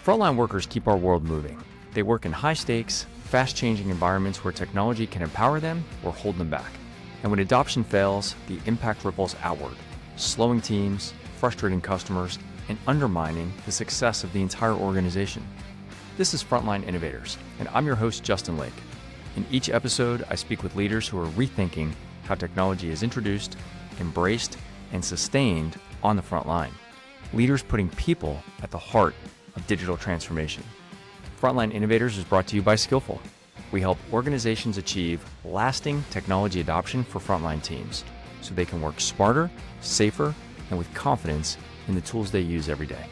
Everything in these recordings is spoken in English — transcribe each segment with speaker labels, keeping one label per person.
Speaker 1: Frontline workers keep our world moving. They work in high-stakes, fast-changing environments where technology can empower them or hold them back. And when adoption fails, the impact ripples outward, slowing teams, frustrating customers, and undermining the success of the entire organization. This is Frontline Innovators, and I'm your host, Justin Lake. In each episode, I speak with leaders who are rethinking how technology is introduced, embraced, and sustained on the front line. Leaders putting people at the heart of digital transformation. Frontline Innovators is brought to you by Skillful. We help organizations achieve lasting technology adoption for frontline teams so they can work smarter, safer, and with confidence in the tools they use every day.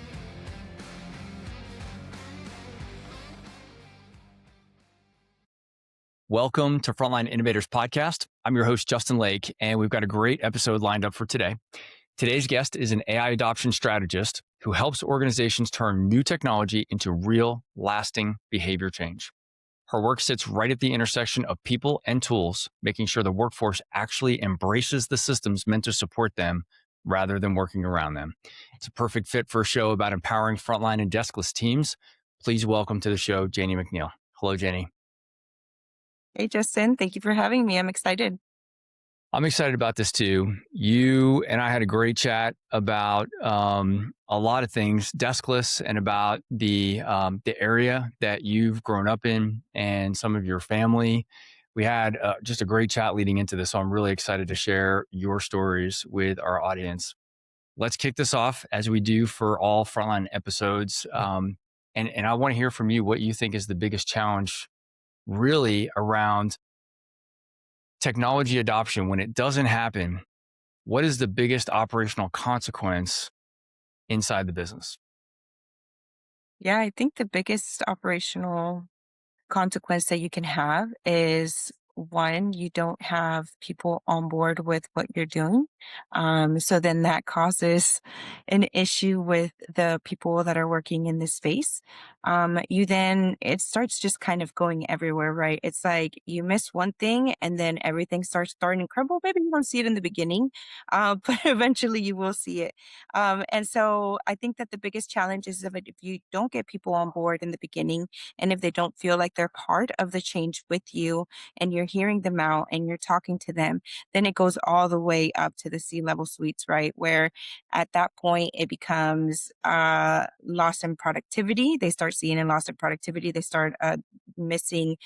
Speaker 1: Welcome to Frontline Innovators Podcast. I'm your host, Justin Lake, and we've got a great episode lined up for today. Today's guest is an AI adoption strategist who helps organizations turn new technology into real, lasting behavior change. Her work sits right at the intersection of people and tools, making sure the workforce actually embraces the systems meant to support them rather than working around them. It's a perfect fit for a show about empowering frontline and deskless teams. Please welcome to the show, Janie McNeil. Hello, Janie.
Speaker 2: Hey, Justin. Thank you for having me. I'm excited.
Speaker 1: I'm excited about this too. You and I had a great chat about a lot of things, deskless, and about the area that you've grown up in and some of your family. We had just a great chat leading into this, so I'm really excited to share your stories with our audience. Let's kick this off as we do for all Frontline episodes, and I want to hear from you what you think is the biggest challenge, really, around technology adoption. When it doesn't happen, what is the biggest operational consequence inside the business?
Speaker 2: Yeah, I think the biggest operational consequence that you can have is one, you don't have people on board with what you're doing. So then that causes an issue with the people that are working in this space. It starts just kind of going everywhere, right? It's like you miss one thing and then everything starts starting to crumble. Maybe you don't see it in the beginning, but eventually you will see it. And so I think that the biggest challenge is if you don't get people on board in the beginning, and if they don't feel like they're part of the change with you and you're hearing them out and you're talking to them, then it goes all the way up to the C-level suites, right? Where at that point it becomes loss in productivity. They start seeing a loss in productivity. They start missing,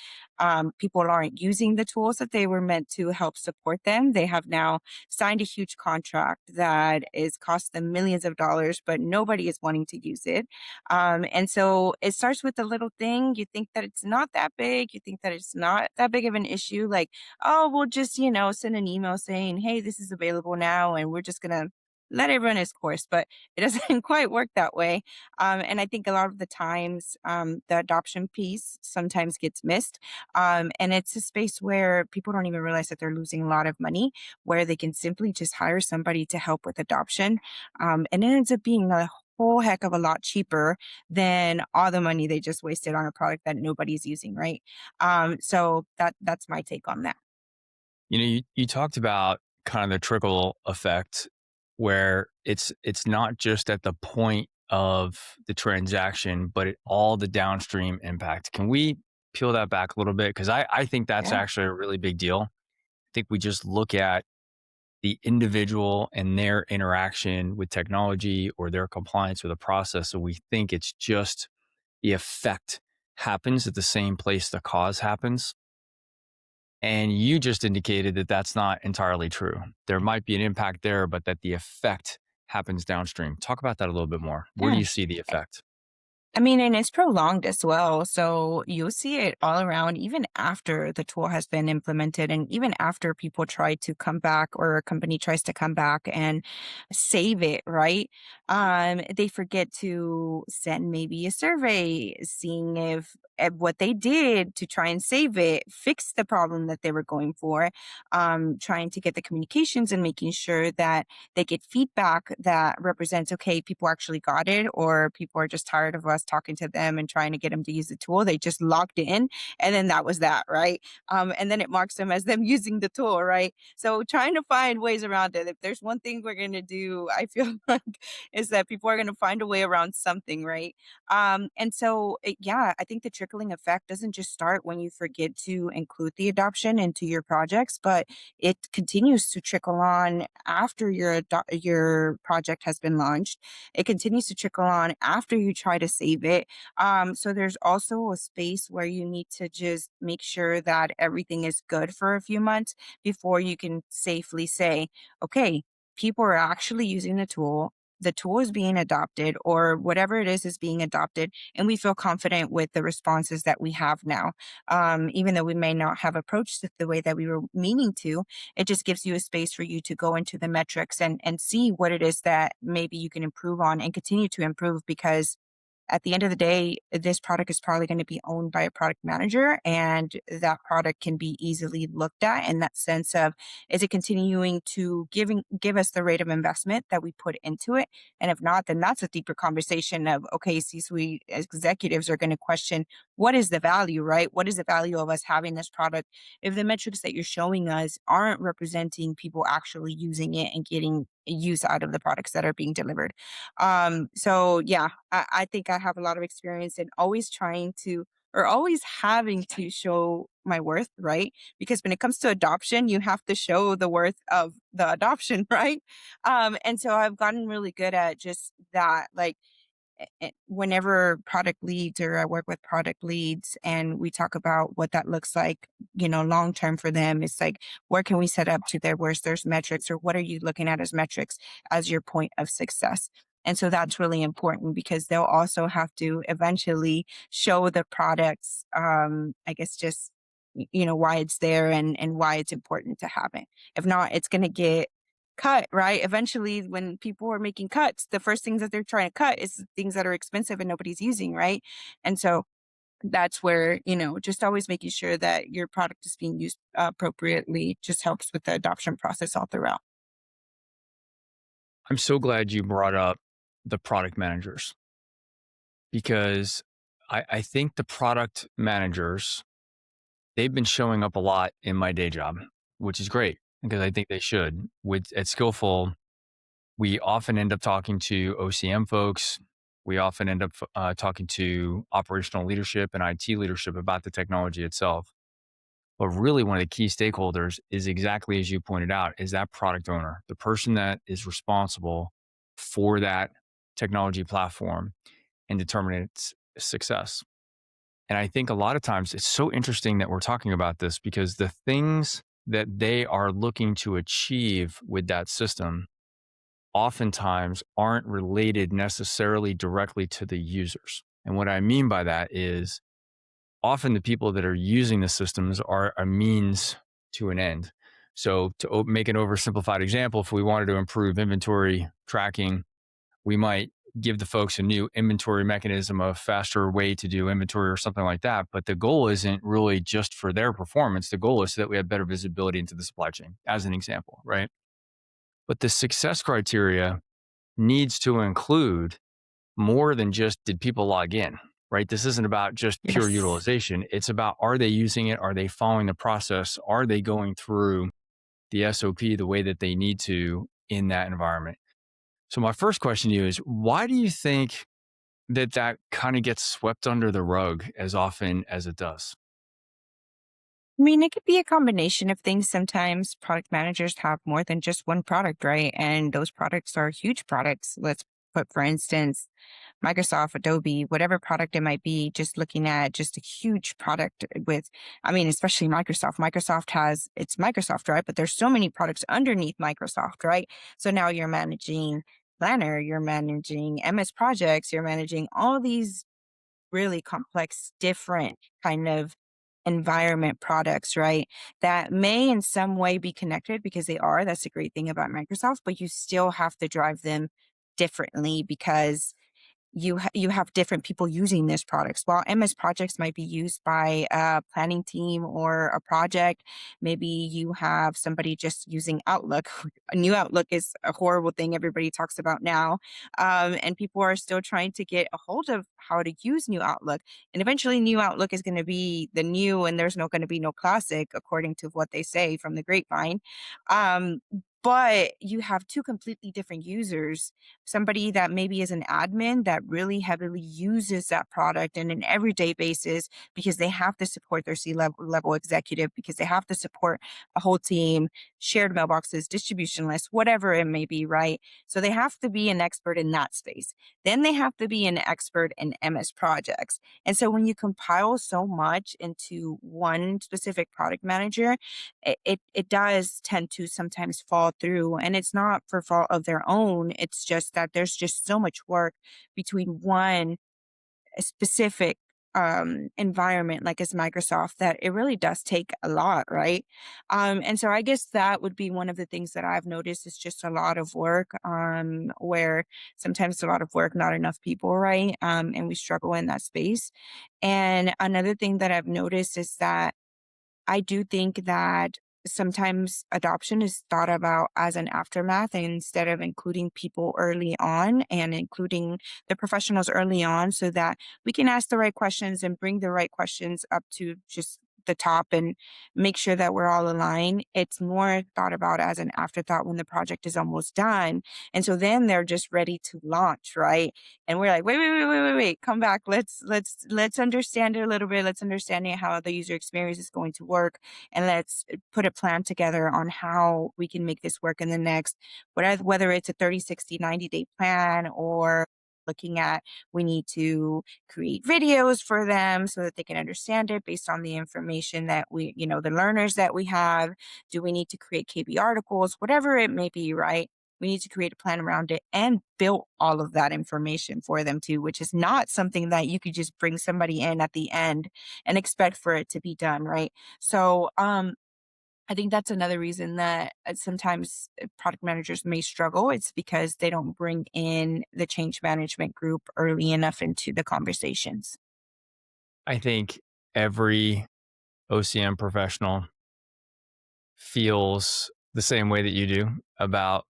Speaker 2: people aren't using the tools that they were meant to help support them. They have now signed a huge contract that is cost them millions of dollars, but nobody is wanting to use it. And so it starts with a little thing. You think that it's not that big. You think that it's not that big of an issue. Like, oh, we'll just, send an email saying, hey, this is available now. And we're just going to let it run its course. But it doesn't quite work that way. And I think a lot of the times the adoption piece sometimes gets missed. And it's a space where people don't even realize that they're losing a lot of money, where they can simply just hire somebody to help with adoption. And it ends up being a whole heck of a lot cheaper than all the money they just wasted on a product that nobody's using, right? So that's my take on that.
Speaker 1: You talked about kind of the trickle effect, where it's not just at the point of the transaction, but all the downstream impact. Can we peel that back a little bit? Because I think that's
Speaker 2: Yeah.
Speaker 1: actually a really big deal. I think we just look at the individual and their interaction with technology or their compliance with a process, so we think it's just the effect happens at the same place the cause happens. And you just indicated that that's not entirely true. There might be an impact there, but that the effect happens downstream. Talk about that a little bit more. Where do
Speaker 2: Yeah.
Speaker 1: you see the effect?
Speaker 2: I mean, and it's prolonged as well. So you'll see it all around, even after the tool has been implemented, and even after people try to come back or a company tries to come back and save it, right? They forget to send maybe a survey, seeing if what they did to try and save it fixed the problem that they were going for, trying to get the communications and making sure that they get feedback that represents, okay, people actually got it, or people are just tired of us talking to them and trying to get them to use the tool. They just logged in, and then that was that, right? And then it marks them as them using the tool, right? So trying to find ways around it. If there's one thing we're going to do, I feel like, is that people are going to find a way around something, right? And so, yeah, I think the trickling effect doesn't just start when you forget to include the adoption into your projects, but it continues to trickle on after your project has been launched. It continues to trickle on after you try to save it. So there's also a space where you need to just make sure that everything is good for a few months before you can safely say, okay, people are actually using the tool. The tool is being adopted, or whatever it is being adopted, and we feel confident with the responses that we have now. Even though we may not have approached it the way that we were meaning to, it just gives you a space for you to go into the metrics and see what it is that maybe you can improve on and continue to improve, because at the end of the day, this product is probably going to be owned by a product manager, and that product can be easily looked at in that sense of, is it continuing to give us the rate of investment that we put into it? And if not, then that's a deeper conversation of, okay, C-suite executives are going to question, what is the value, right? What is the value of us having this product if the metrics that you're showing us aren't representing people actually using it and getting use out of the products that are being delivered? So yeah, I think I have a lot of experience in always trying to, or always having to show my worth, right? Because when it comes to adoption, you have to show the worth of the adoption, right? And so I've gotten really good at just that. Like, whenever product leads, or I work with product leads and we talk about what that looks like, long term for them, it's like, where can we set up to there where there's metrics, or what are you looking at as metrics as your point of success? And so that's really important, because they'll also have to eventually show the products, I guess, just, why it's there and why it's important to have it. If not, it's going to get cut, right? Eventually, when people are making cuts, the first things that they're trying to cut is things that are expensive and nobody's using, right? And so that's where, just always making sure that your product is being used appropriately just helps with the adoption process all throughout.
Speaker 1: I'm so glad you brought up the product managers because I think the product managers, they've been showing up a lot in my day job, which is great because I think they should. At Skillful, we often end up talking to OCM folks. We often end up talking to operational leadership and IT leadership about the technology itself. But really, one of the key stakeholders is exactly as you pointed out, is that product owner, the person that is responsible for that technology platform and determining its success. And I think a lot of times it's so interesting that we're talking about this because the things that they are looking to achieve with that system oftentimes aren't related necessarily directly to the users. And what I mean by that is often the people that are using the systems are a means to an end. So to make an oversimplified example, if we wanted to improve inventory tracking, we might give the folks a new inventory mechanism, a faster way to do inventory or something like that. But the goal isn't really just for their performance. The goal is so that we have better visibility into the supply chain, as an example, right? But the success criteria needs to include more than just did people log in, right? This isn't about just pure
Speaker 2: Yes.
Speaker 1: utilization. It's about, are they using it? Are they following the process? Are they going through the SOP the way that they need to in that environment? So my first question to you is, why do you think that kind of gets swept under the rug as often as it does?
Speaker 2: I mean, it could be a combination of things. Sometimes product managers have more than just one product, right? And those products are huge products. Let's put, for instance, Microsoft, Adobe, whatever product it might be, just looking at just a huge product with, I mean, especially Microsoft. Microsoft has, it's Microsoft, right? But there's so many products underneath Microsoft, right? So now you're managing Planner, you're managing MS projects, you're managing all these really complex, different kind of environment products, right? That may in some way be connected, because they are. That's the great thing about Microsoft, but you still have to drive them differently, because you have different people using this products. While MS projects might be used by a planning team or a project, maybe you have somebody just using Outlook. A new Outlook is a horrible thing everybody talks about now, and people are still trying to get a hold of how to use new Outlook. And eventually, new Outlook is going to be the new, and there's no going to be no classic, according to what they say from the grapevine. Um, but you have two completely different users, somebody that maybe is an admin that really heavily uses that product on an everyday basis because they have to support their level executive, because they have to support a whole team, shared mailboxes, distribution lists, whatever it may be, right? So they have to be an expert in that space. Then they have to be an expert in MS projects. And so when you compile so much into one specific product manager, it does tend to sometimes fall through, and it's not for fault of their own. It's just that there's just so much work between one specific environment like as Microsoft that it really does take a lot, right? And so I guess that would be one of the things that I've noticed is just a lot of work, where sometimes a lot of work, not enough people, right? And we struggle in that space. And another thing that I've noticed is that I do think that sometimes adoption is thought about as an aftermath instead of including people early on and including the professionals early on so that we can ask the right questions and bring the right questions up to just the top and make sure that we're all aligned. It's more thought about as an afterthought when the project is almost done. And so then they're just ready to launch, right? And we're like, wait, come back. Let's understand it a little bit. Let's understand it, how the user experience is going to work, and let's put a plan together on how we can make this work in the next, whether it's a 30, 60, 90-day plan, or looking at we need to create videos for them so that they can understand it based on the information that the learners that we have. Do we need to create KB articles, whatever it may be, right? We need to create a plan around it and build all of that information for them too, which is not something that you could just bring somebody in at the end and expect for it to be done, right? So, I think that's another reason that sometimes product managers may struggle. It's because they don't bring in the change management group early enough into the conversations.
Speaker 1: I think every OCM professional feels the same way that you do about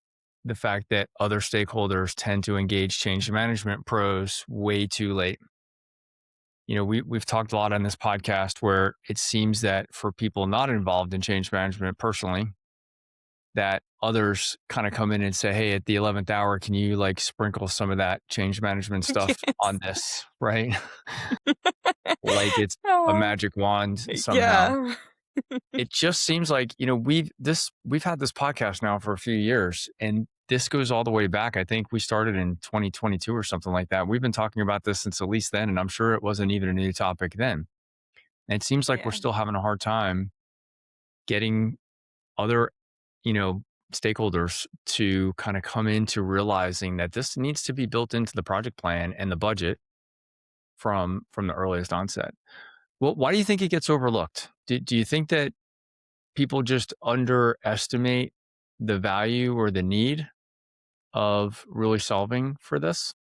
Speaker 1: the fact that other stakeholders tend to engage change management pros way too late. We've talked a lot on this podcast where it seems that for people not involved in change management personally, that others kind of come in and say, hey, at the 11th hour, can you like sprinkle some of that change management stuff
Speaker 2: Yes.
Speaker 1: on this? Right. Like it's a
Speaker 2: Oh,
Speaker 1: magic wand somehow.
Speaker 2: yeah.
Speaker 1: It just seems like, we've had this podcast now for a few years, and this goes all the way back. I think we started in 2022 or something like that. We've been talking about this since at least then, and I'm sure it wasn't even a new topic then. And it seems like we're
Speaker 2: Yeah.
Speaker 1: still having a hard time getting other, you know, stakeholders to kind of come into realizing that this needs to be built into the project plan and the budget from the earliest onset. Well, why do you think it gets overlooked? Do you think that people just underestimate the value or the need of really solving for this?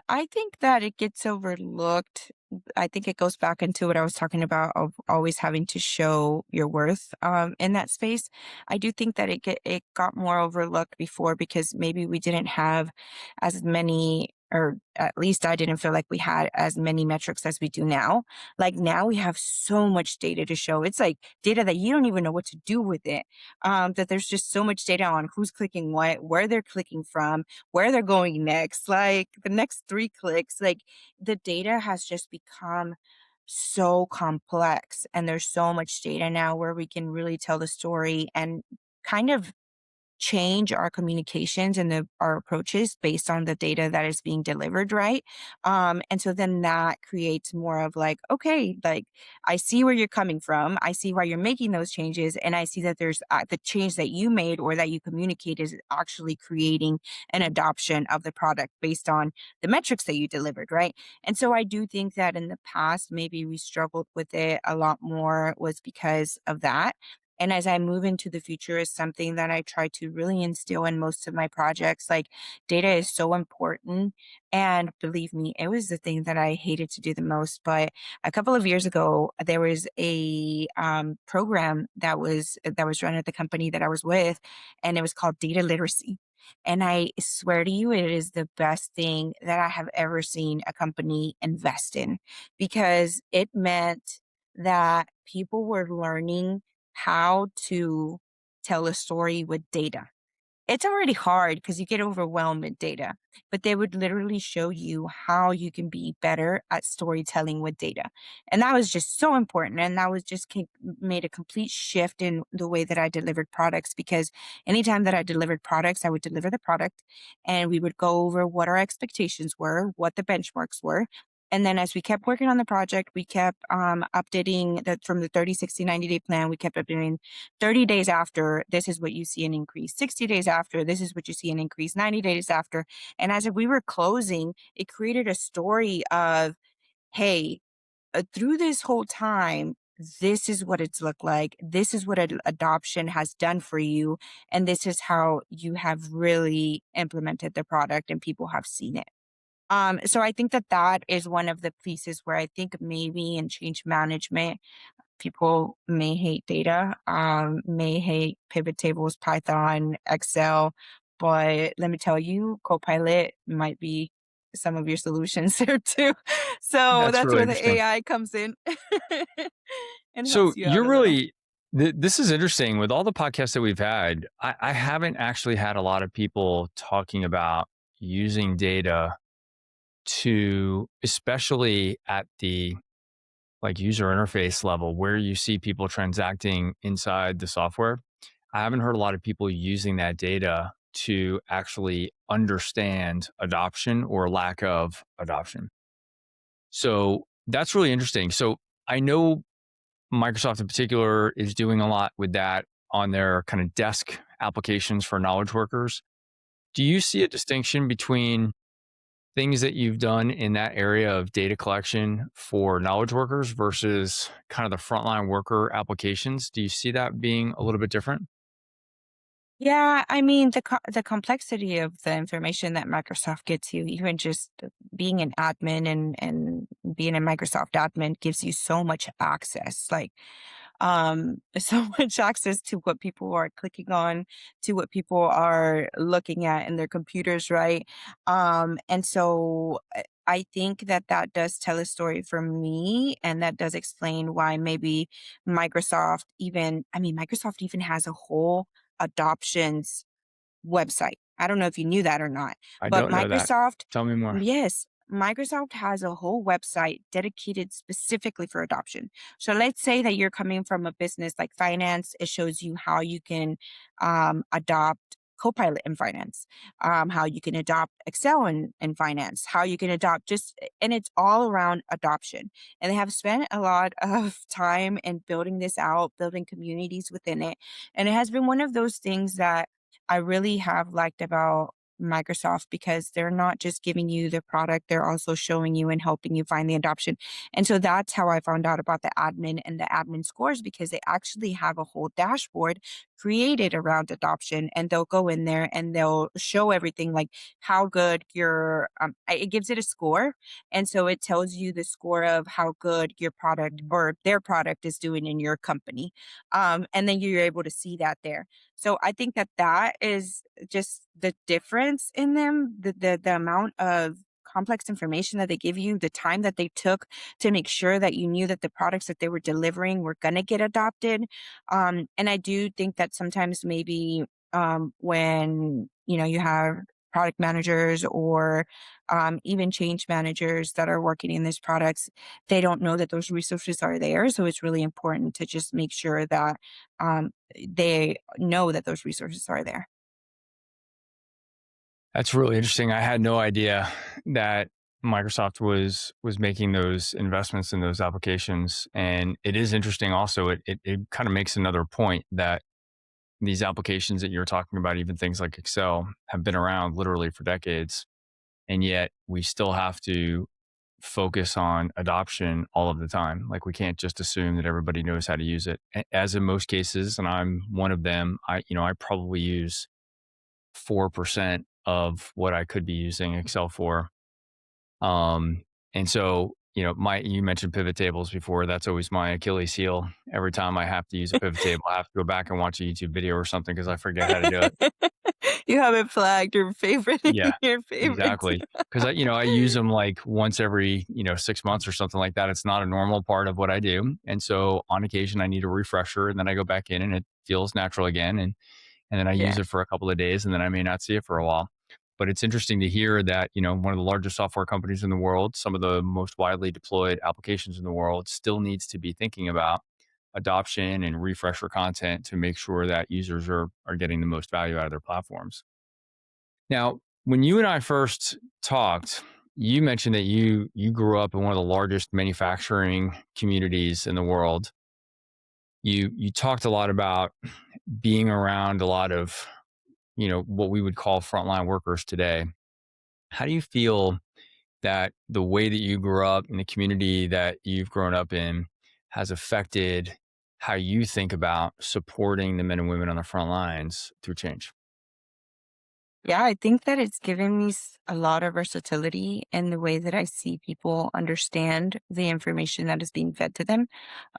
Speaker 2: I think that it gets overlooked. I think it goes back into what I was talking about of always having to show your worth in that space. I do think that it got more overlooked before because maybe we didn't have as many, or at least I didn't feel like we had as many metrics as we do now. Like now we have so much data to show. It's like data that you don't even know what to do with it. That there's just so much data on who's clicking what, where they're clicking from, where they're going next, like the next three clicks. Like the data has just become so complex, and there's so much data now where we can really tell the story and kind of change our communications and our approaches based on the data that is being delivered, right? And so then that creates more of like, okay, like I see where you're coming from, I see why you're making those changes, and I see that there's the change that you made or that you communicated is actually creating an adoption of the product based on the metrics that you delivered, right? And so I do think that in the past maybe we struggled with it a lot more was because of that. And as I move into the future is something that I try to really instill in most of my projects. Like data is so important. And believe me, it was the thing that I hated to do the most. But a couple of years ago, there was a program that was run at the company that I was with, and it was called data literacy. And I swear to you, it is the best thing that I have ever seen a company invest in because it meant that people were learning how to tell a story with data. It's already hard because you get overwhelmed with data, but they would literally show you how you can be better at storytelling with data. And that was just so important. And that was just made a complete shift in the way that I delivered products because anytime that I delivered products, I would deliver the product and we would go over what our expectations were, what the benchmarks were. And then as we kept working on the project, we kept updating that from the 30, 60, 90-day plan, we kept updating 30 days after, this is what you see an increase. 60 days after, this is what you see an increase. 90 days after. And as we were closing, it created a story of, hey, through this whole time, this is what it's looked like. This is what adoption has done for you. And this is how you have really implemented the product and people have seen it. So I think that that is one of the pieces where I think maybe in change management, people may hate data, may hate pivot tables, Python, Excel, but let me tell you, Copilot might be some of your solutions there too. So
Speaker 1: That's
Speaker 2: that's
Speaker 1: really
Speaker 2: where the
Speaker 1: interesting.
Speaker 2: AI comes in and
Speaker 1: So
Speaker 2: helps you out
Speaker 1: you're
Speaker 2: a little.
Speaker 1: really, this is interesting. With all the podcasts that we've had, I haven't actually had a lot of people talking about using data to, especially at the like user interface level where you see people transacting inside the software. I haven't heard a lot of people using that data to actually understand adoption or lack of adoption. So that's really interesting. So I know Microsoft in particular is doing a lot with that on their kind of desk applications for knowledge workers. Do you see a distinction between things that you've done in that area of data collection for knowledge workers versus kind of the frontline worker applications? Do you see that being a little bit different?
Speaker 2: Yeah, I mean the complexity of the information that Microsoft gets you, even just being an admin and being a Microsoft admin gives you so much access. Like so much access to what people are clicking on, to what people are looking at in their computers, right? And so I think that that does tell a story for me, and that does explain why maybe Microsoft even has a whole adoptions website. I don't know if you knew that or not,
Speaker 1: I
Speaker 2: but
Speaker 1: don't know that.
Speaker 2: Microsoft,
Speaker 1: Tell me more.
Speaker 2: yes, Microsoft has a whole website dedicated specifically for adoption. So let's say that you're coming from a business like finance, it shows you how you can adopt Copilot in finance, how you can adopt Excel in finance, how you can adopt and it's all around adoption. And they have spent a lot of time in building this out, building communities within it. And it has been one of those things that I really have liked about Microsoft because they're not just giving you the product, they're also showing you and helping you find the adoption. And so that's how I found out about the admin and the admin scores because they actually have a whole dashboard created around adoption and they'll go in there and they'll show everything like how good your it gives it a score, and so it tells you the score of how good your product or their product is doing in your company, and then you're able to see that there. So I think that that is just the difference in them, the amount of complex information that they give you, the time that they took to make sure that you knew that the products that they were delivering were going to get adopted. And I do think that sometimes maybe when you have product managers or even change managers that are working in these products, they don't know that those resources are there. So it's really important to just make sure that they know that those resources are there.
Speaker 1: That's really interesting. I had no idea that Microsoft was making those investments in those applications. And it is interesting also, it kind of makes another point that these applications that you're talking about, even things like Excel, have been around literally for decades. And yet we still have to focus on adoption all of the time. Like we can't just assume that everybody knows how to use it. As in most cases, and I'm one of them, I probably use 4% of what I could be using Excel for. And so, you mentioned pivot tables before. That's always my Achilles heel. Every time I have to use a pivot table, I have to go back and watch a YouTube video or something because I forget how to do it.
Speaker 2: You have it flagged your favorite
Speaker 1: Yeah,
Speaker 2: your favorites.
Speaker 1: exactly. Because I use them like once every 6 months or something like that. It's not a normal part of what I do, and so on occasion I need a refresher, and then I go back in and it feels natural again, and then I use
Speaker 2: Yeah.
Speaker 1: it for a couple of days, and then I may not see it for a while. But it's interesting to hear that one of the largest software companies in the world, some of the most widely deployed applications in the world, still needs to be thinking about adoption and refresher content to make sure that users are getting the most value out of their platforms. Now, when you and I first talked, you mentioned that you grew up in one of the largest manufacturing communities in the world. You talked a lot about being around a lot of, what we would call frontline workers today. How do you feel that the way that you grew up in the community that you've grown up in has affected how you think about supporting the men and women on the front lines through change?
Speaker 2: Yeah, I think that it's given me a lot of versatility in the way that I see people understand the information that is being fed to them.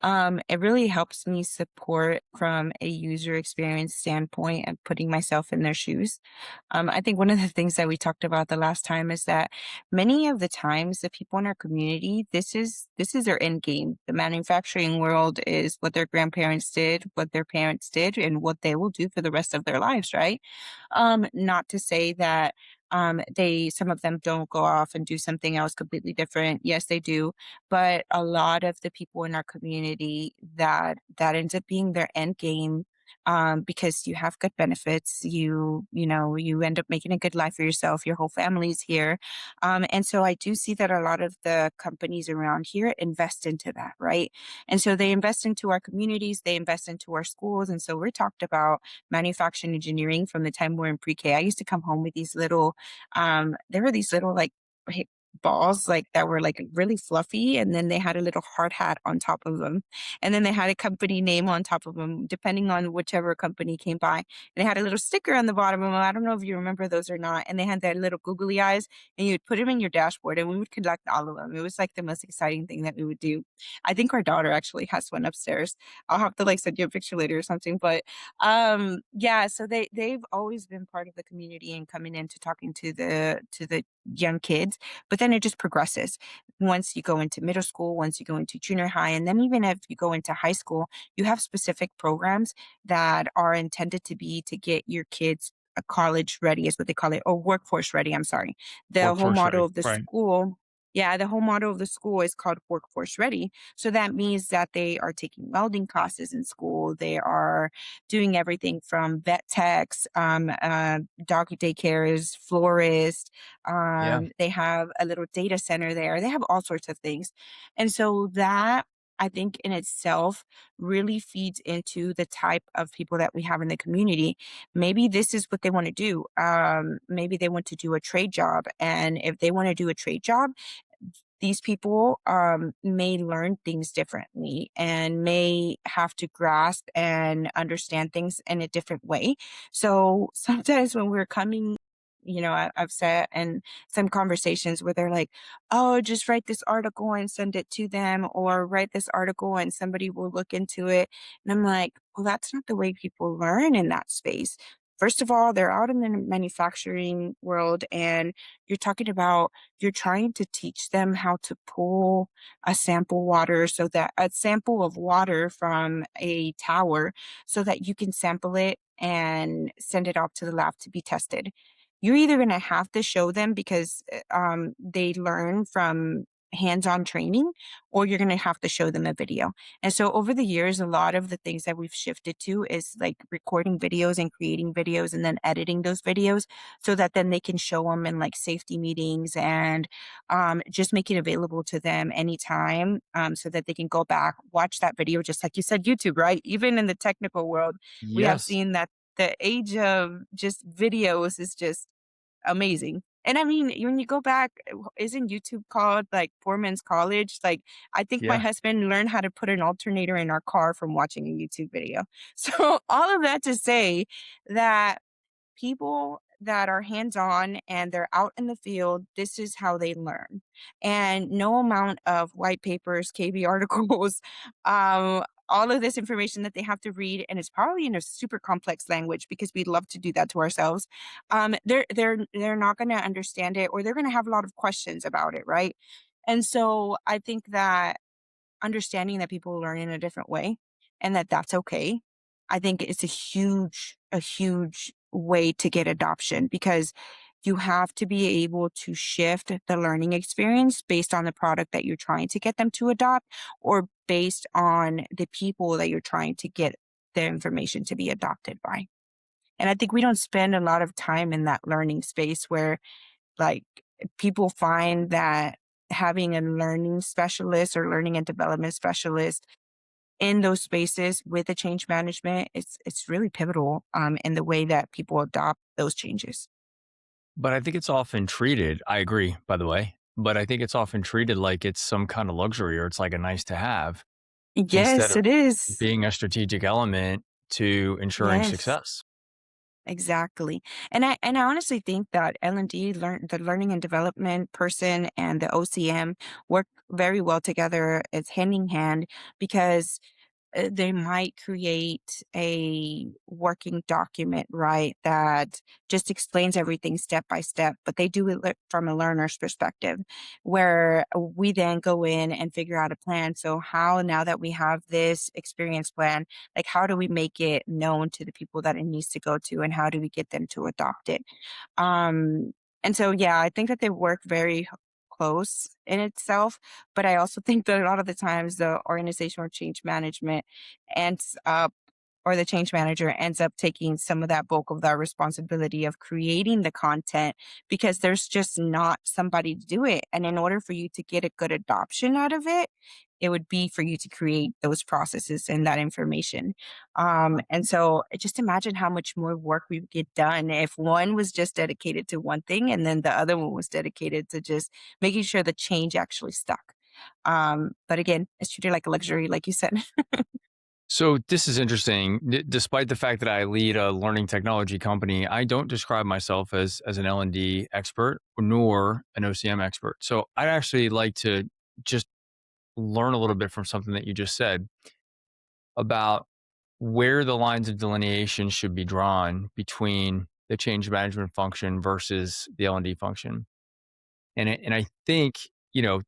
Speaker 2: It really helps me support from a user experience standpoint and putting myself in their shoes. I think one of the things that we talked about the last time is that many of the times the people in our community, this is their end game. The manufacturing world is what their grandparents did, what their parents did, and what they will do for the rest of their lives, right? Not to say that they some of them don't go off and do something else completely different. Yes, they do, but a lot of the people in our community that ends up being their end game, because you have good benefits, you end up making a good life for yourself. Your whole family's here, and so I do see that a lot of the companies around here invest into that, right? And so they invest into our communities, they invest into our schools, and so we're talked about manufacturing engineering from the time we're in pre-K. I used to come home with these little, there were these little like balls like that were like really fluffy, and then they had a little hard hat on top of them, and then they had a company name on top of them depending on whichever company came by, and they had a little sticker on the bottom of them. I don't know if you remember those or not, and they had their little googly eyes, and you'd put them in your dashboard and we would collect all of them. It was like the most exciting thing that we would do. I think our daughter actually has one upstairs. I'll have to like send you a picture later or something, but yeah, so they've always been part of the community and coming in to talking to the young kids, but then it just progresses. Once you go into middle school, once you go into junior high, and then even if you go into high school, you have specific programs that are intended to be to get your kids a college ready is what they call it, or workforce ready, I'm sorry. The whole
Speaker 1: Workforce
Speaker 2: motto
Speaker 1: ready.
Speaker 2: of the
Speaker 1: Right.
Speaker 2: school, yeah, the whole motto of the school is called workforce ready. So that means that they are taking welding classes in school. They are doing everything from vet techs, dog daycares, florists.
Speaker 1: Yeah.
Speaker 2: They have a little data center there. They have all sorts of things. And so that I think in itself really feeds into the type of people that we have in the community. Maybe this is what they want to do. Maybe they want to do a trade job. And if they want to do a trade job, these people may learn things differently and may have to grasp and understand things in a different way. So sometimes when we're coming, I've sat in some conversations where they're like, oh, just write this article and send it to them, or write this article and somebody will look into it. And I'm like, well, that's not the way people learn in that space. First of all, they're out in the manufacturing world, and you're talking about you're trying to teach them how to pull a sample of water from a tower so that you can sample it and send it off to the lab to be tested. You're either going to have to show them because they learn from hands-on training, or you're going to have to show them a video. And so over the years, a lot of the things that we've shifted to is like recording videos and creating videos and then editing those videos so that then they can show them in like safety meetings, and just make it available to them anytime, so that they can go back, watch that video, just like you said, YouTube, right? Even in the technical world, we have
Speaker 1: Yes.
Speaker 2: seen that the age of just videos is just amazing. And I mean, when you go back, isn't YouTube called like Poor Man's College? Like, I think my
Speaker 1: Yeah.
Speaker 2: husband learned how to put an alternator in our car from watching a YouTube video. So, all of that to say that people that are hands on and they're out in the field, this is how they learn. And no amount of white papers, KB articles, all of this information that they have to read, and it's probably in a super complex language because we love to do that to ourselves. They're not going to understand it, or they're going to have a lot of questions about it, right? And so I think that understanding that people learn in a different way and that that's okay. I think it's a huge way to get adoption because you have to be able to shift the learning experience based on the product that you're trying to get them to adopt or based on the people that you're trying to get their information to be adopted by. And I think we don't spend a lot of time in that learning space where like people find that having a learning specialist or learning and development specialist in those spaces with the change management, it's really pivotal in the way that people adopt those changes.
Speaker 1: But I think it's often treated, I agree, by the way, but I think it's often treated like it's some kind of luxury or it's like a nice to have instead
Speaker 2: Yes,
Speaker 1: of
Speaker 2: it is.
Speaker 1: being a strategic element to ensuring
Speaker 2: Yes,
Speaker 1: success.
Speaker 2: exactly. And I honestly think that L&D learn the learning and development person and the OCM work very well together. It's hand in hand because they might create a working document, right, that just explains everything step by step, but they do it from a learner's perspective, where we then go in and figure out a plan. So, how now that we have this experience plan, like how do we make it known to the people that it needs to go to, and how do we get them to adopt it? Um, and so, yeah, I think that they work very close in itself, but I also think that a lot of the times the organizational change management ends up or the change manager ends up taking some of that bulk of that responsibility of creating the content because there's just not somebody to do it. And in order for you to get a good adoption out of it, it would be for you to create those processes and that information. And so just imagine how much more work we would get done if one was just dedicated to one thing and then the other one was dedicated to just making sure the change actually stuck. But again, it's treated like a luxury, like you said.
Speaker 1: So this is interesting. Despite the fact that I lead a learning technology company, I don't describe myself as an L&D expert nor an OCM expert. So I'd actually like to just learn a little bit from something that you just said about where the lines of delineation should be drawn between the change management function versus the L&D function. And I think,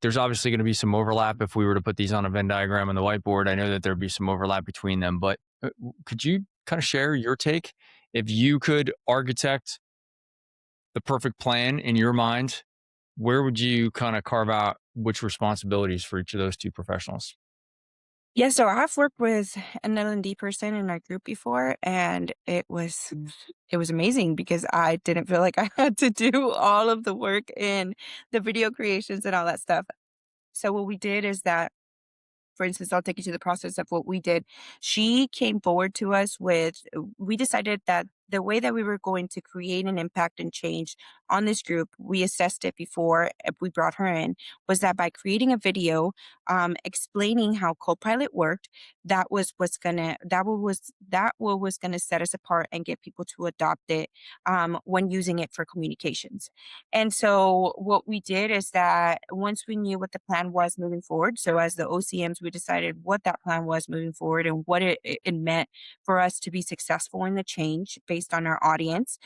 Speaker 1: there's obviously going to be some overlap if we were to put these on a Venn diagram on the whiteboard. I know that there'd be some overlap between them, but could you kind of share your take? If you could architect the perfect plan in your mind, where would you kind of carve out which responsibilities for each of those two professionals?
Speaker 2: Yeah, so I've worked with an L&D person in our group before, and it was amazing because I didn't feel like I had to do all of the work in the video creations and all that stuff. So what we did is that for instance, I'll take you to the process of what we did. She came forward to us with, we decided that the way that we were going to create an impact and change on this group, we assessed it before we brought her in, was that by creating a video explaining how Copilot worked, that was gonna set us apart and get people to adopt it when using it for communications. And so what we did is that once we knew what the plan was moving forward, so as the OCMs, we decided what that plan was moving forward and what it meant for us to be successful in the change based on our audience.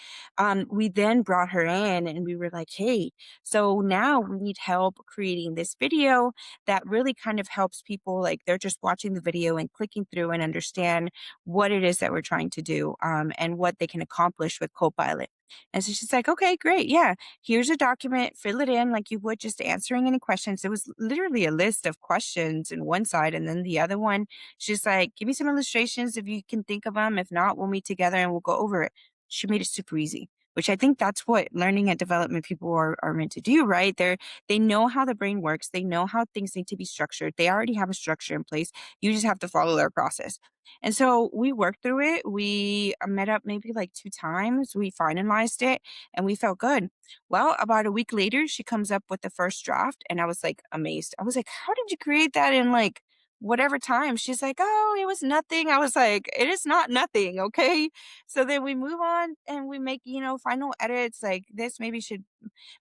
Speaker 2: We then brought her in and we were like, hey, so now we need help creating this video that really kind of helps people like they're just watching the video and clicking through and understand what it is that we're trying to do and what they can accomplish with Copilot. And so she's like, okay, great. Yeah, here's a document, fill it in like you would just answering any questions. It was literally a list of questions in one side. And then the other one, she's like, give me some illustrations if you can think of them. If not, we'll meet together and we'll go over it. She made it super easy. which I think that's what learning and development people are meant to do, right? They know how the brain works. They know how things need to be structured. They already have a structure in place. You just have to follow their process. And so we worked through it. We met up maybe like 2 times. We finalized it and we felt good. Well, about a week later, she comes up with the first draft, and I was like amazed. I was like, how did you create that in like whatever time? She's like, oh, it was nothing. I was like, it is not nothing. Okay. So then we move on and we make, final edits. Like this maybe should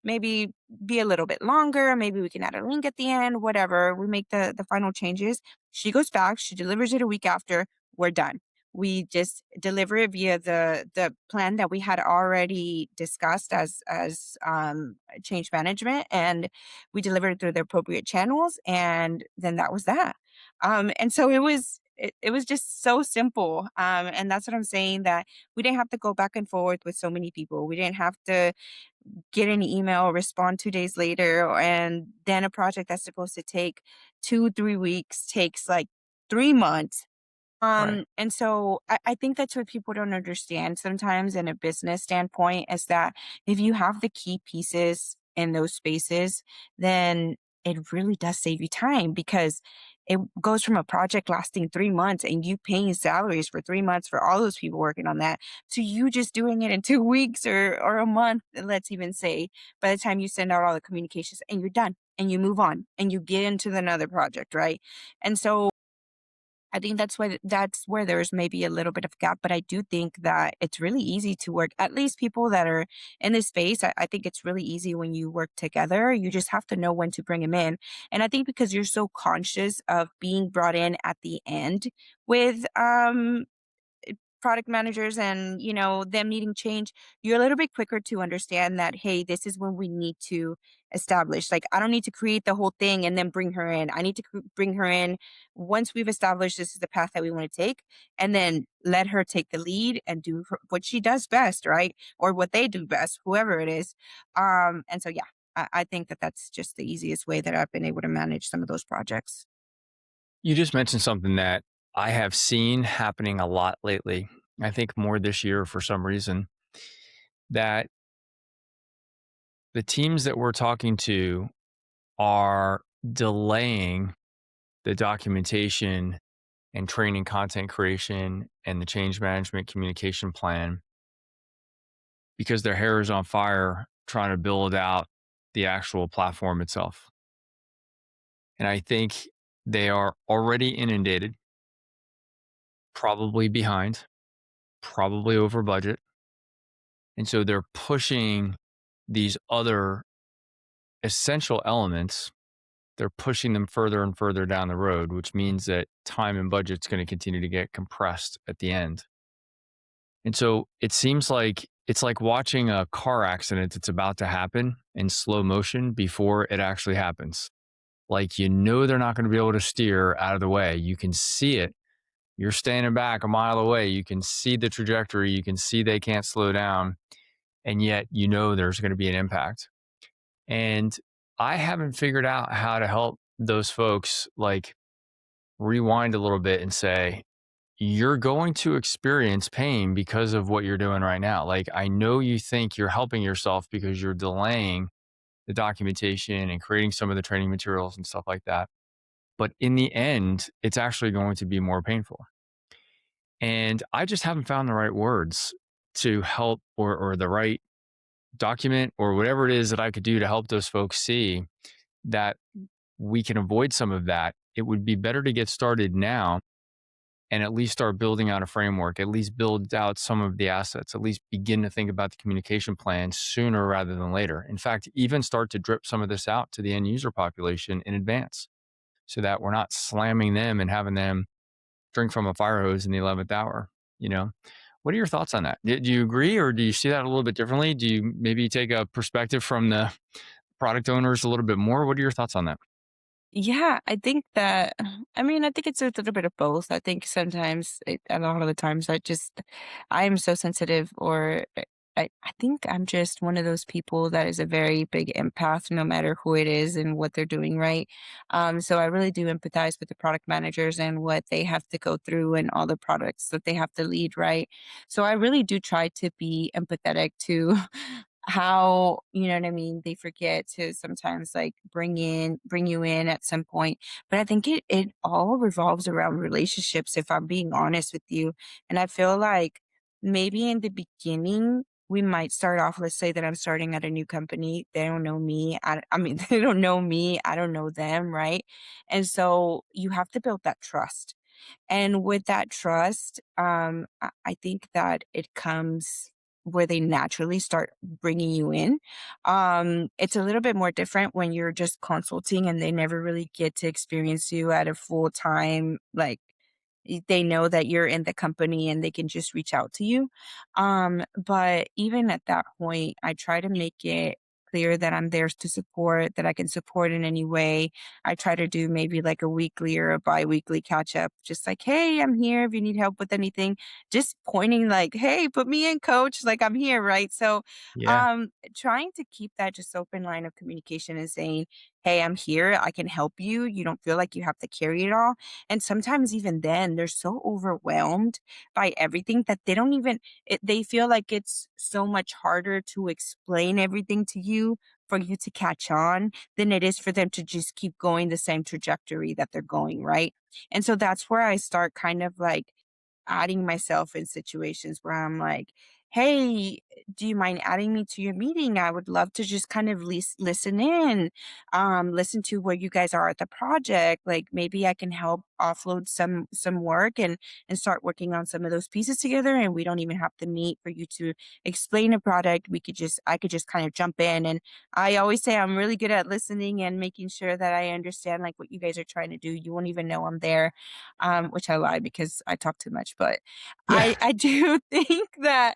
Speaker 2: maybe be a little bit longer. Maybe we can add a link at the end, whatever. We make the final changes. She goes back, she delivers it a week after. We're done. We just deliver it via the plan that we had already discussed as change management, and we delivered it through the appropriate channels, and then that was that. And so it was just so simple. And that's what I'm saying, that we didn't have to go back and forth with so many people. We didn't have to get an email, respond 2 days later, and then a project that's supposed to take 2, 3 weeks takes like 3 months.
Speaker 1: Right.
Speaker 2: And so I think that's what people don't understand sometimes in a business standpoint, is that if you have the key pieces in those spaces, then it really does save you time, because it goes from a project lasting 3 months and you paying salaries for 3 months for all those people working on that, to you just doing it in 2 weeks or a month, let's even say, by the time you send out all the communications and you're done and you move on and you get into another project, right? And so I think that's where there's maybe a little bit of gap, but I do think that it's really easy to work. At least people that are in this space, I think it's really easy when you work together. You just have to know when to bring them in. And I think because you're so conscious of being brought in at the end with product managers and them needing change, you're a little bit quicker to understand that, hey, this is when we need to establish, like, I don't need to create the whole thing and then bring her in. I need to bring her in once we've established this is the path that we want to take, and then let her take the lead and do what she does best, right? Or what they do best, whoever it is. And so yeah, I think that that's just the easiest way that I've been able to manage some of those projects.
Speaker 1: You just mentioned something that I have seen happening a lot lately. I think more this year for some reason, that the teams that we're talking to are delaying the documentation and training, content creation, and the change management communication plan because their hair is on fire trying to build out the actual platform itself. And I think they are already inundated, probably behind, probably over budget. And so they're pushing these other essential elements, they're pushing them further and further down the road, which means that time and budget's going to continue to get compressed at the end. And so it seems like it's like watching a car accident that's about to happen in slow motion before it actually happens. Like, they're not going to be able to steer out of the way. You can see it. You're standing back a mile away. You can see the trajectory. You can see they can't slow down. And yet, there's going to be an impact. And I haven't figured out how to help those folks like rewind a little bit and say, you're going to experience pain because of what you're doing right now. Like, I know you think you're helping yourself because you're delaying the documentation and creating some of the training materials and stuff like that. But in the end, it's actually going to be more painful. And I just haven't found the right words to help, or the right document or whatever it is that I could do to help those folks see that we can avoid some of that. It would be better to get started now and at least start building out a framework, at least build out some of the assets, at least begin to think about the communication plan sooner rather than later. In fact, even start to drip some of this out to the end user population in advance so that we're not slamming them and having them drink from a fire hose in the 11th hour. You know, what are your thoughts on that? Do you agree, or do you see that a little bit differently? Do you maybe take a perspective from the product owners a little bit more? What are your thoughts on that?
Speaker 2: Yeah, I think that, I mean, I think it's a little bit of both. I think sometimes, a lot of the times, I am so sensitive, or I think I'm just one of those people that is a very big empath, no matter who it is and what they're doing, right? So I really do empathize with the product managers and what they have to go through and all the products that they have to lead, right? So I really do try to be empathetic to how, you know what I mean, they forget to sometimes like bring you in at some point. But I think it all revolves around relationships, if I'm being honest with you. And I feel like maybe in the beginning we might start off, let's say that I'm starting at a new company. They don't know me. I mean, they don't know me. I don't know them, right? And so you have to build that trust. And with that trust, I think that it comes where they naturally start bringing you in. It's a little bit more different when you're just consulting and they never really get to experience you at a full time, like they know that you're in the company and they can just reach out to you. But even at that point, I try to make it clear that I'm there to support, that I can support in any way. I try to do maybe like a weekly or a bi-weekly catch up, just like, hey, I'm here if you need help with anything. Just pointing like, hey, put me in, coach. Like I'm here, right? So
Speaker 1: Yeah.
Speaker 2: trying to keep that just open line of communication and saying, hey, I'm here, I can help you. You don't feel like you have to carry it all. And sometimes even then, they're so overwhelmed by everything that they don't even they feel like it's so much harder to explain everything to you for you to catch on than it is for them to just keep going the same trajectory that they're going, right? And so that's where I start kind of like adding myself in situations where I'm like, hey, do you mind adding me to your meeting? I would love to just kind of listen in, listen to where you guys are at the project. Like maybe I can help offload some work and start working on some of those pieces together. And we don't even have to meet for you to explain a product. I could just kind of jump in. And I always say I'm really good at listening and making sure that I understand like what you guys are trying to do. You won't even know I'm there, which I lie because I talk too much. But
Speaker 1: Yeah.
Speaker 2: I do think that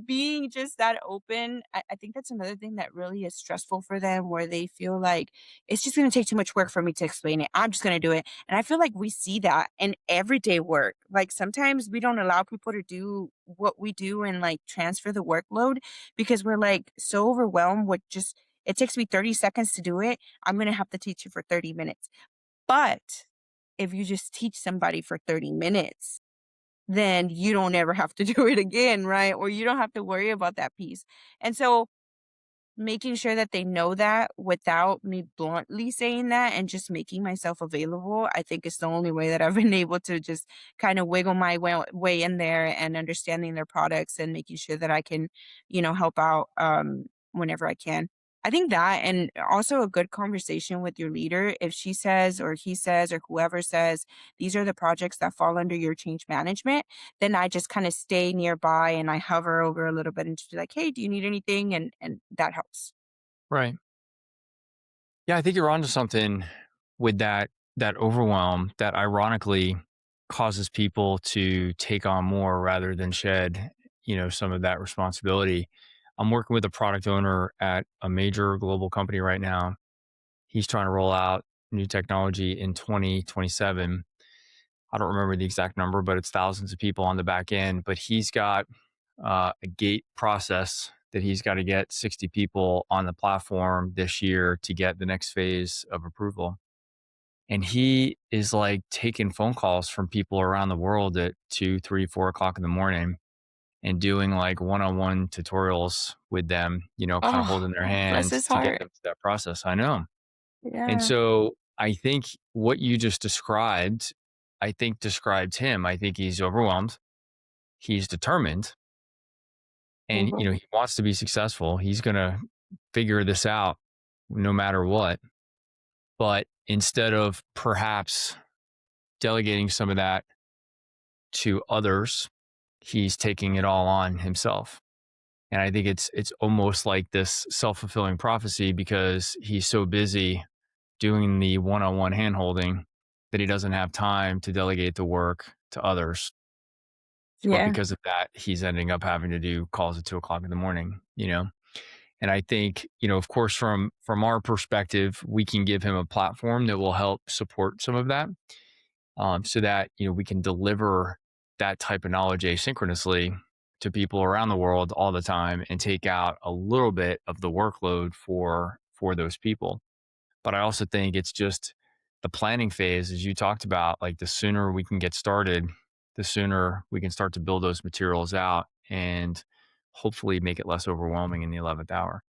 Speaker 2: being just that open, I think that's another thing that really is stressful for them, where they feel like it's just going to take too much work for me to explain it. I'm just going to do it. And I feel like we see that in everyday work. Like sometimes we don't allow people to do what we do and like transfer the workload because we're like so overwhelmed with just, it takes me 30 seconds to do it. I'm going to have to teach you for 30 minutes. But if you just teach somebody for 30 minutes, then you don't ever have to do it again, right? Or you don't have to worry about that piece. And so making sure that they know that without me bluntly saying that and just making myself available, I think is the only way that I've been able to just kind of wiggle my way in there and understanding their products and making sure that I can, help out whenever I can. I think that, and also a good conversation with your leader. If she says, or he says, or whoever says, these are the projects that fall under your change management, then I just kind of stay nearby and I hover over a little bit and just be like, "Hey, do you need anything?" And that helps.
Speaker 1: Right. Yeah, I think you're onto something with that overwhelm that ironically causes people to take on more rather than shed, some of that responsibility. I'm working with a product owner at a major global company right now. He's trying to roll out new technology in 2027. I don't remember the exact number, but it's thousands of people on the back end. But he's got a gate process that he's got to get 60 people on the platform this year to get the next phase of approval. And he is like taking phone calls from people around the world at 2, 3, 4 o'clock in the morning and doing like one-on-one tutorials with them, kind of
Speaker 2: Oh,
Speaker 1: holding their
Speaker 2: bless
Speaker 1: hand
Speaker 2: his
Speaker 1: to get
Speaker 2: heart.
Speaker 1: them to that process. I know. And
Speaker 2: Yeah.
Speaker 1: so I think what you just described, I think describes him. I think he's overwhelmed. He's determined and,
Speaker 2: Mhm.
Speaker 1: he wants to be successful. He's going to figure this out no matter what. But instead of perhaps delegating some of that to others, he's taking it all on himself. And I think it's almost like this self-fulfilling prophecy because he's so busy doing the one-on-one handholding that he doesn't have time to delegate the work to others. But
Speaker 2: Yeah.
Speaker 1: because of that, he's ending up having to do calls at 2 o'clock in the morning. And I think, of course, from our perspective, we can give him a platform that will help support some of that, so that we can deliver that type of knowledge asynchronously to people around the world all the time and take out a little bit of the workload for those people. But I also think it's just the planning phase, as you talked about, like the sooner we can get started, the sooner we can start to build those materials out and hopefully make it less overwhelming in the 11th hour.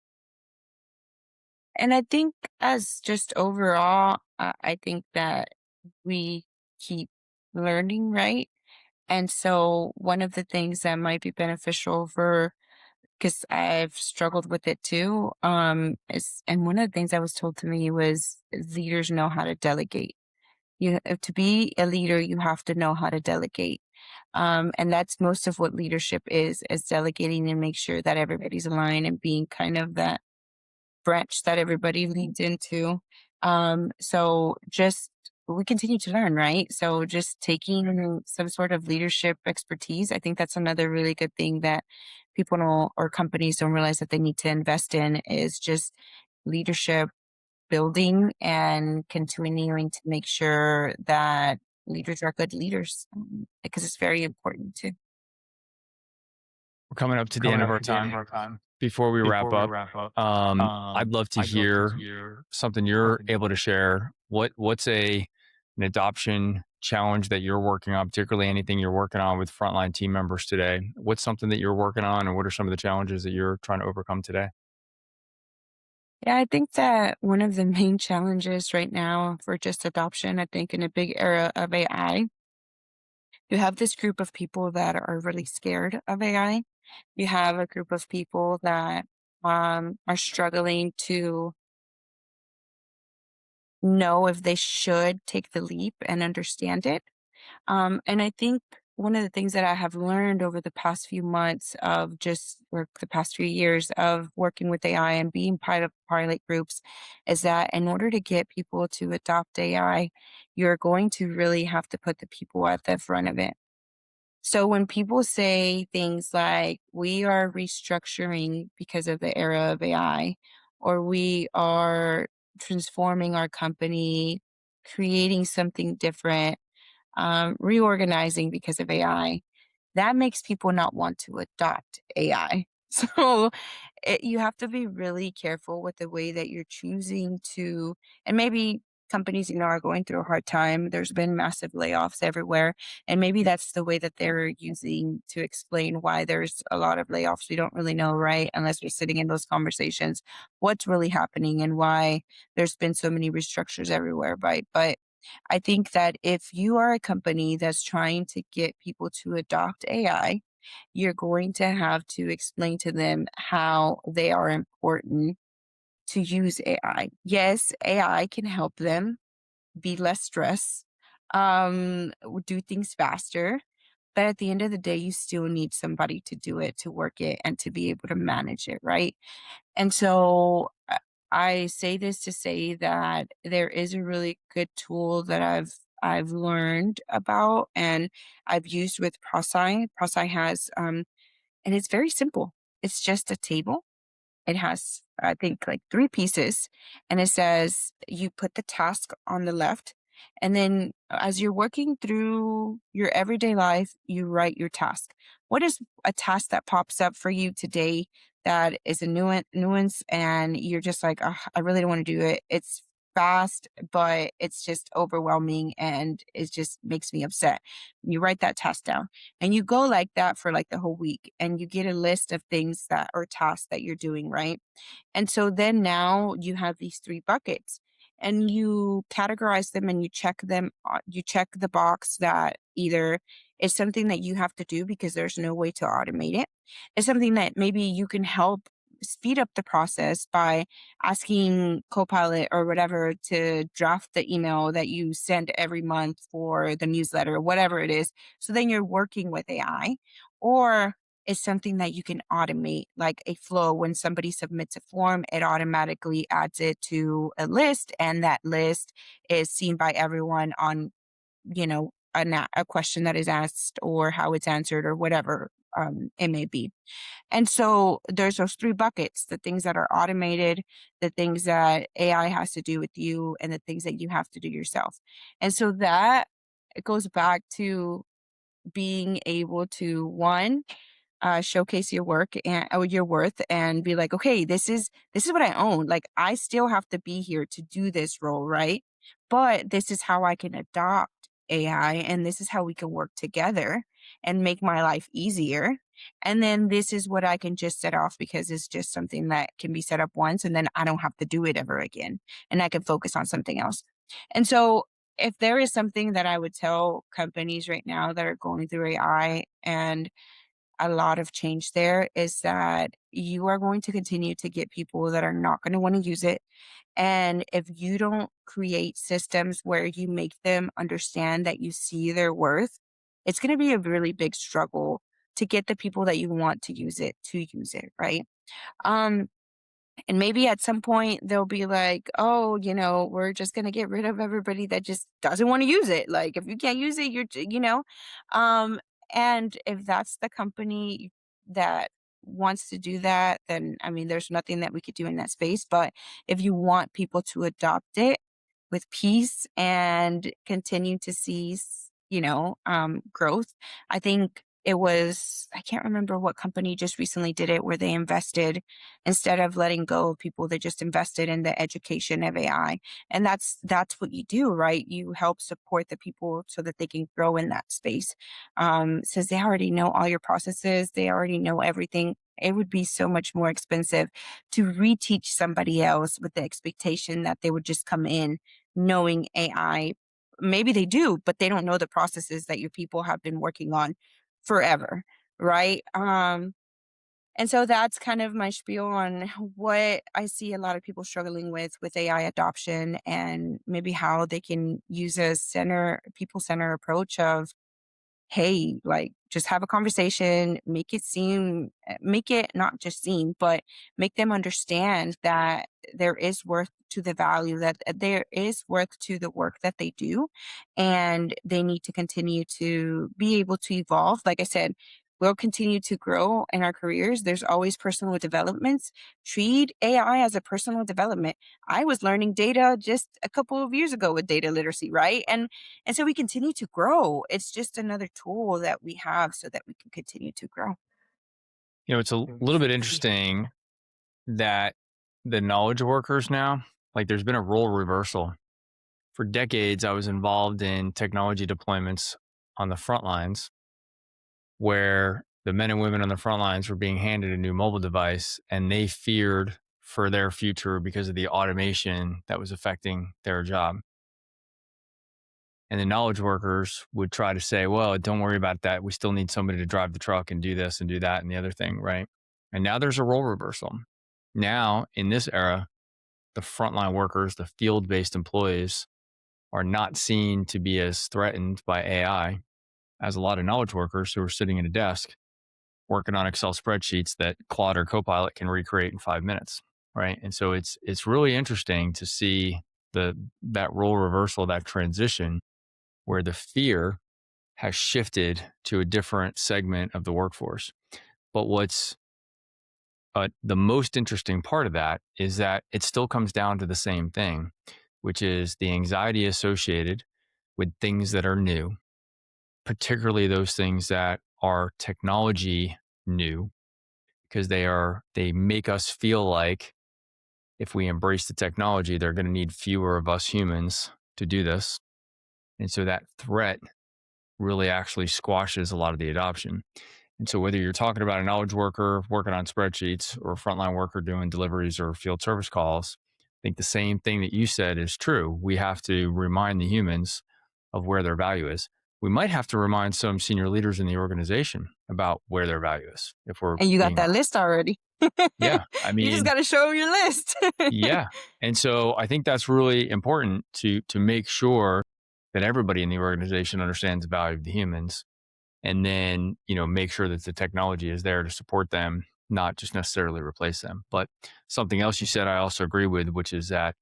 Speaker 2: And I think as just overall, I think that we keep learning, right? And so one of the things that might be beneficial for, because I've struggled with it too, is, and one of the things that was told to me was leaders know how to delegate. To be a leader, you have to know how to delegate. And that's most of what leadership is delegating and make sure that everybody's aligned and being kind of that branch that everybody leads into. So just we continue to learn, right? So just taking some sort of leadership expertise, I think that's another really good thing that people don't, or companies don't realize that they need to invest in, is just leadership building and continuing to make sure that leaders are good leaders, because it's very important too.
Speaker 1: We're coming up to the
Speaker 3: Coming
Speaker 1: end of
Speaker 3: up
Speaker 1: our
Speaker 3: to the end of
Speaker 1: time.
Speaker 3: our time.
Speaker 1: Before we wrap
Speaker 3: Before we
Speaker 1: up,
Speaker 3: wrap up,
Speaker 1: I'd love to
Speaker 3: I'd love to
Speaker 1: hear
Speaker 3: hear
Speaker 1: something you're
Speaker 3: something.
Speaker 1: able to share. What's an adoption challenge that you're working on, particularly anything you're working on with frontline team members today? What's something that you're working on, and what are some of the challenges that you're trying to overcome today?
Speaker 2: Yeah, I think that one of the main challenges right now for just adoption, I think in a big era of AI, you have this group of people that are really scared of AI. You have a group of people that are struggling to know if they should take the leap and understand it. And I think one of the things that I have learned over the past few months of just, or the past few years of working with AI and being part of pilot groups, is that in order to get people to adopt AI, you're going to really have to put the people at the front of it. So when people say things like, we are restructuring because of the era of AI, or we are transforming our company, creating something different, reorganizing because of AI, that makes people not want to adopt AI. So you have to be really careful with the way that you're choosing to, and maybe companies, are going through a hard time. There's been massive layoffs everywhere. And maybe that's the way that they're using to explain why there's a lot of layoffs. We don't really know, right? Unless we're sitting in those conversations, what's really happening and why there's been so many restructures everywhere, right? But I think that if you are a company that's trying to get people to adopt AI, you're going to have to explain to them how they are important to use AI. Yes, AI can help them be less stressed, do things faster. But at the end of the day, you still need somebody to do it, to work it, and to be able to manage it, right? And so I say this to say that there is a really good tool that I've learned about and I've used with Prosci. Prosci has and it's very simple. It's just a table. It has, I think, like three pieces, and it says you put the task on the left, and then as you're working through your everyday life, you write your task. What is a task that pops up for you today that is a nuance, and you're just like, "Ugh, I really don't want to do it. It's fast, but it's just overwhelming, and it just makes me upset." You write that task down. And you go like that for like the whole week and you get a list of things that or tasks that you're doing, right? And so then now you have these three buckets and you categorize them and you check them, you check the box that either is something that you have to do because there's no way to automate it. It's something that maybe you can help speed up the process by asking Copilot or whatever to draft the email that you send every month for the newsletter, whatever it is. So then you're working with AI, or it's something that you can automate, like a flow. When somebody submits a form, it automatically adds it to a list, and that list is seen by everyone on, a question that is asked or how it's answered or whatever it may be. And so there's those three buckets: the things that are automated, the things that AI has to do with you, and the things that you have to do yourself. And so that it goes back to being able to, one, showcase your work and or your worth and be like, okay, this is what I own. Like I still have to be here to do this role, right? But this is how I can adopt AI and this is how we can work together and make my life easier. And then this is what I can just set off because it's just something that can be set up once and then I don't have to do it ever again. And I can focus on something else. And so if there is something that I would tell companies right now that are going through AI and a lot of change there is that you are going to continue to get people that are not going to want to use it. And if you don't create systems where you make them understand that you see their worth, it's going to be a really big struggle to get the people that you want to use it, right? Um, and maybe at some point they'll be like, oh, we're just going to get rid of everybody that just doesn't want to use it. Like, if you can't use it, um, and if that's the company that wants to do that, then I mean, there's nothing that we could do in that space. But if you want people to adopt it with peace and continue to see, growth, I think I can't remember what company just recently did it where they invested instead of letting go of people, they just invested in the education of AI. And that's what you do, right? You help support the people so that they can grow in that space. Since they already know all your processes, they already know everything. It would be so much more expensive to reteach somebody else with the expectation that they would just come in knowing AI. Maybe they do, but they don't know the processes that your people have been working on forever, right? And so that's kind of my spiel on what I see a lot of people struggling with AI adoption and maybe how they can use a people center approach of, hey, like just have a conversation, make it not just seem, but make them understand that there is worth to the value, that there is worth to the work that they do. And they need to continue to be able to evolve. Like I said, we'll continue to grow in our careers. There's always personal developments. Treat AI as a personal development. I was learning data just a couple of years ago with data literacy, right? And so we continue to grow. It's just another tool that we have so that we can continue to grow.
Speaker 1: It's a little bit interesting that the knowledge workers now, like there's been a role reversal. For decades, I was involved in technology deployments on the front lines where the men and women on the front lines were being handed a new mobile device and they feared for their future because of the automation that was affecting their job. And the knowledge workers would try to say, well, don't worry about that. We still need somebody to drive the truck and do this and do that and the other thing, right? And now there's a role reversal. Now, in this era, the frontline workers, the field based employees, are not seen to be as threatened by AI as a lot of knowledge workers who are sitting at a desk working on Excel spreadsheets that Claude or Copilot can recreate in 5 minutes, right? And so it's really interesting to see that role reversal, that transition where the fear has shifted to a different segment of the workforce. But what's the most interesting part of that is that it still comes down to the same thing, which is the anxiety associated with things that are new, particularly those things that are technology new, because they make us feel like if we embrace the technology, they're going to need fewer of us humans to do this. And so that threat really actually squashes a lot of the adoption. And so whether you're talking about a knowledge worker working on spreadsheets or a frontline worker doing deliveries or field service calls, I think the same thing that you said is true. We have to remind the humans of where their value is. We might have to remind some senior leaders in the organization about where their value is if we're
Speaker 2: And you got
Speaker 1: being
Speaker 2: that list already.
Speaker 1: yeah, I
Speaker 2: You just
Speaker 1: mean,
Speaker 2: got to show your list.
Speaker 1: yeah. And so I think that's really important to make sure that everybody in the organization understands the value of the humans and then, make sure that the technology is there to support them, not just necessarily replace them. But something else you said, I also agree with, which is that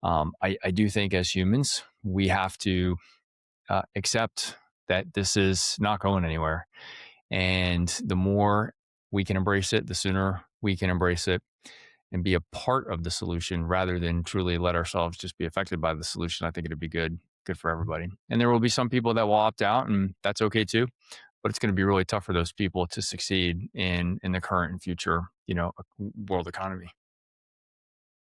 Speaker 1: I do think as humans, we have to accept that this is not going anywhere. And the more we can embrace it, the sooner we can embrace it and be a part of the solution rather than truly let ourselves just be affected by the solution. I think it'd be good for everybody. And there will be some people that will opt out, and that's okay too. but it's going to be really tough for those people to succeed in the current and future, world economy.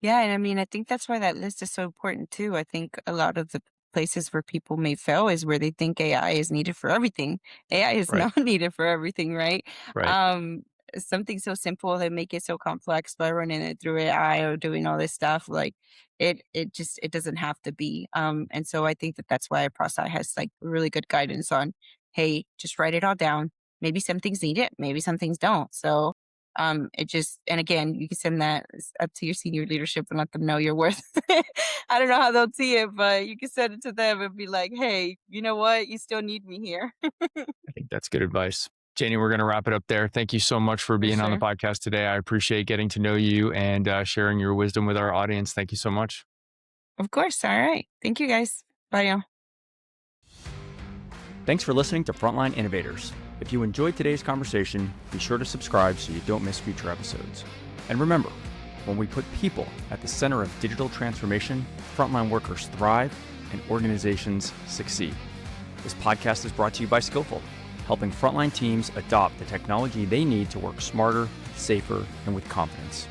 Speaker 2: Yeah, and I mean, I think that's why that list is so important too. I think a lot of the places where people may fail is where they think AI is needed for everything. AI is
Speaker 1: Right.
Speaker 2: not needed for everything, right?
Speaker 1: Right.
Speaker 2: Um, Something so simple they make it so complex by running it through AI or doing all this stuff, like it doesn't have to be. And so I think that that's why Process has like really good guidance on, hey, just write it all down. Maybe some things need it, maybe some things don't. So it just, and again, you can send that up to your senior leadership and let them know your worth. I don't know how they'll see it, but you can send it to them and be like, hey, you know what? You still need me here.
Speaker 1: I think that's good advice. Janie, we're going to wrap it up there. Thank you so much for
Speaker 2: For
Speaker 1: being on the
Speaker 2: sure.
Speaker 1: podcast today. I appreciate getting to know you and sharing your wisdom with our audience. Thank you so much.
Speaker 2: Of course. All right. Thank you guys. Bye now.
Speaker 1: Thanks for listening to Frontline Innovators. If you enjoyed today's conversation, be sure to subscribe so you don't miss future episodes. And remember, when we put people at the center of digital transformation, frontline workers thrive and organizations succeed. This podcast is brought to you by Skillful, helping frontline teams adopt the technology they need to work smarter, safer, and with confidence.